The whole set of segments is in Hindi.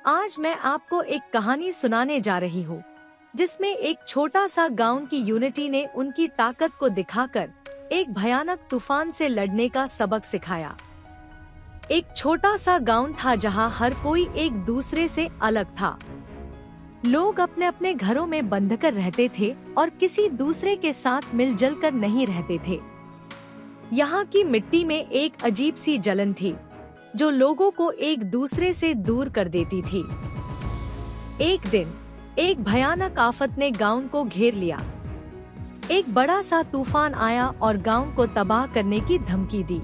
आज मैं आपको एक कहानी सुनाने जा रही हूँ जिसमें एक छोटा सा गांव की यूनिटी ने उनकी ताकत को दिखाकर एक भयानक तूफान से लड़ने का सबक सिखाया। एक छोटा सा गांव था जहाँ हर कोई एक दूसरे से अलग था। लोग अपने अपने घरों में बंद कर रहते थे और किसी दूसरे के साथ मिलजुल कर नहीं रहते थे। यहाँ की मिट्टी में एक अजीब सी जलन थी जो लोगों को एक दूसरे से दूर कर देती थी। एक दिन एक भयानक आफत ने गांव को घेर लिया। एक बड़ा सा तूफान आया और गांव को तबाह करने की धमकी दी।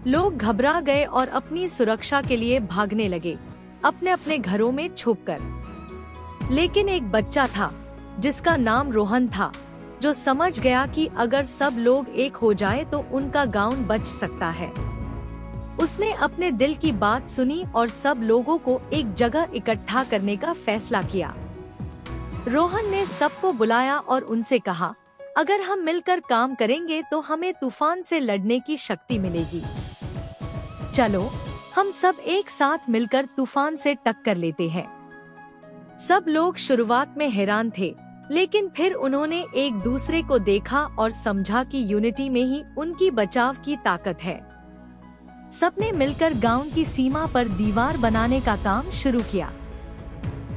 लोग घबरा गए और अपनी सुरक्षा के लिए भागने लगे, अपने अपने घरों में छुपकर। लेकिन एक बच्चा था जिसका नाम रोहन था, जो समझ गया कि अगर सब लोग एक हो जाए तो उनका गांव बच सकता है। उसने अपने दिल की बात सुनी और सब लोगों को एक जगह इकट्ठा करने का फैसला किया। रोहन ने सबको बुलाया और उनसे कहा, अगर हम मिलकर काम करेंगे तो हमें तूफान से लड़ने की शक्ति मिलेगी। चलो हम सब एक साथ मिलकर तूफान से टक्कर लेते हैं। सब लोग शुरुआत में हैरान थे, लेकिन फिर उन्होंने एक दूसरे को देखा और समझा कि यूनिटी में ही उनकी बचाव की ताकत है। सबने मिलकर गांव की सीमा पर दीवार बनाने का काम शुरू किया।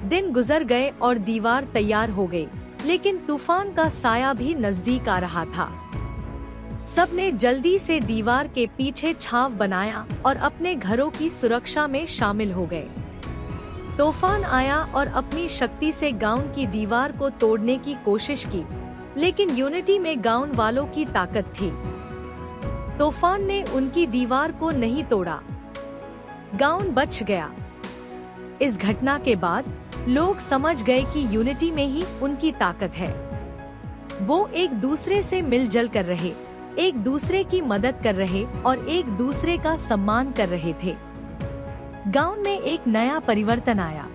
दिन गुजर गए और दीवार तैयार हो गई, लेकिन तूफान का साया भी नजदीक आ रहा था। सबने जल्दी से दीवार के पीछे छाव बनाया और अपने घरों की सुरक्षा में शामिल हो गए। तूफान आया और अपनी शक्ति से गांव की दीवार को तोड़ने की कोशिश की, लेकिन यूनिटी में गांव वालों की ताकत थी। तूफान ने उनकी दीवार को नहीं तोड़ा, गांव बच गया। इस घटना के बाद लोग समझ गए कि यूनिटी में ही उनकी ताकत है। वो एक दूसरे से मिलजुल कर रहे, एक दूसरे की मदद कर रहे और एक दूसरे का सम्मान कर रहे थे। गांव में एक नया परिवर्तन आया।